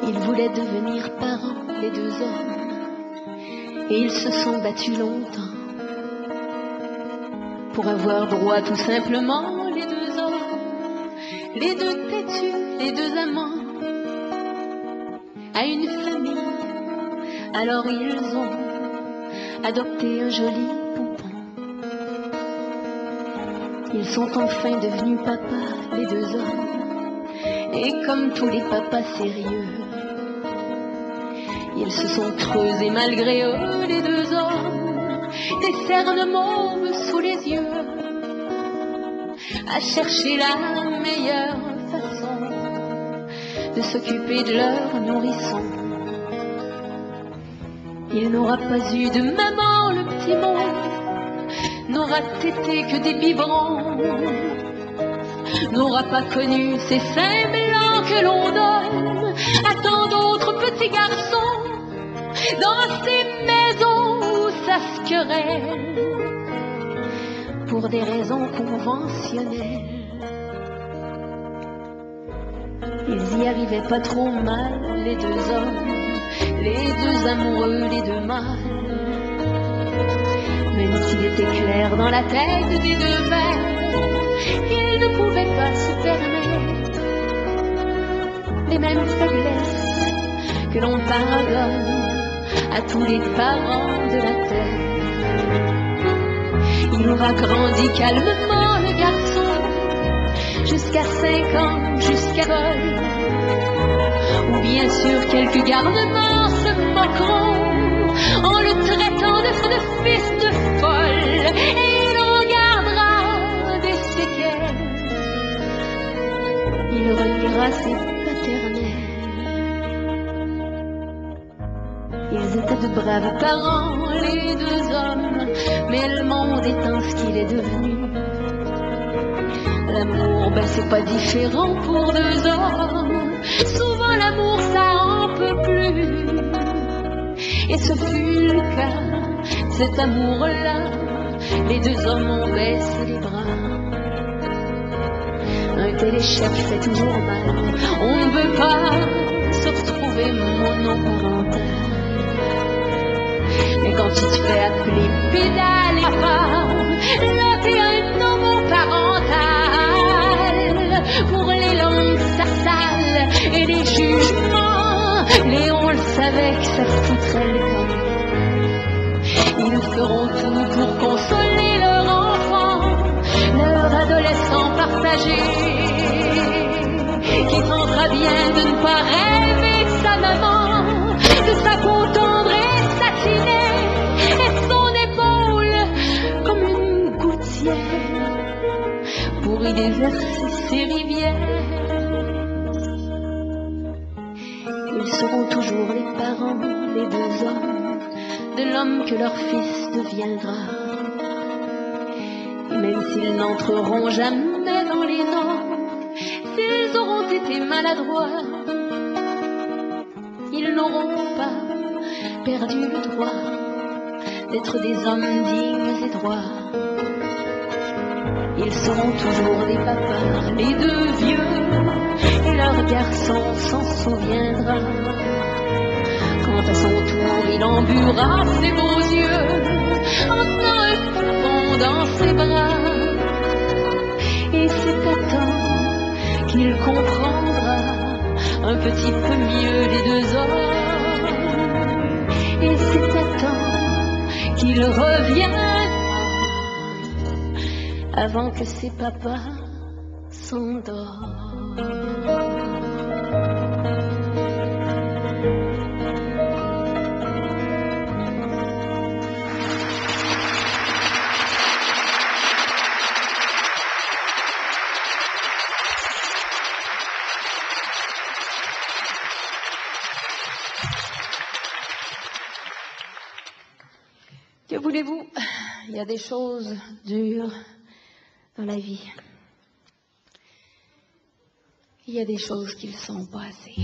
Ils voulaient devenir parents, les deux hommes, et ils se sont battus longtemps pour avoir droit tout simplement, les deux hommes, les deux têtus, les deux amants, à une famille. Alors ils ont adopté un joli poupon. Ils sont enfin devenus papas, les deux hommes, et comme tous les papas sérieux, ils se sont creusés malgré eux, les deux hommes, des cernes mauves sous les yeux, à chercher la meilleure façon de s'occuper de leur nourrisson. Il n'aura pas eu de maman, le petit monde, n'aura tété que des biberons, n'aura pas connu ces seins blancs que l'on donne à tant d'autres petits garçons dans ces maisons où ça se querelle pour des raisons conventionnelles. Ils y arrivaient pas trop mal, les deux hommes, les deux amoureux, les deux mâles. Même s'il était clair dans la tête des deux mères qu'ils ne pouvaient pas se permettre les mêmes faiblesses que l'on pardonne à tous les parents de la terre. Il aura grandi calmement, le garçon, jusqu'à 5 ans, jusqu'à l'école, où bien sûr quelques garnements se moqueront en le traitant de fils de folle, et il en gardera des séquelles. Il reliera ses paternels. Ils étaient de braves parents, les deux hommes, mais le monde étant ce qu'il est devenu, l'amour, ben c'est pas différent pour deux hommes. Souvent l'amour ça en peut plus, et ce fut le cas, cet amour-là. Les deux hommes ont baissé les bras. Un tel échec fait toujours mal. On ne veut pas se retrouver monoparental. Mais quand tu te fais appeler pédale et papa, là t'es un homoparental. Pour les langues sales et les jugements, Léon le savait que ça foutrait le camp. Ils feront tout pour consoler leur enfant, leur adolescent partagé, qui tentera bien de ne pas rêver de sa maman, de sa peau tendre et satinée, et son épaule comme une gouttière pour y déverser ses rivières. Ils seront toujours les parents, les deux hommes, de l'homme que leur fils deviendra. Et même s'ils n'entreront jamais dans les normes, s'ils auront été maladroits, ils n'auront pas perdu le droit d'être des hommes dignes et droits. Ils seront toujours des papas, les deux vieux, et leur garçon s'en souviendra. Quand à son tour il embuera ses beaux yeux en tenant un poupon dans ses bras, et c'est à temps qu'il comprendra un petit peu mieux les deux hommes, et c'est à temps qu'il reviendra avant que ses papas s'endorment. Que voulez-vous? Il y a des choses dures dans la vie. Il y a des choses qui ne le sont pas assez.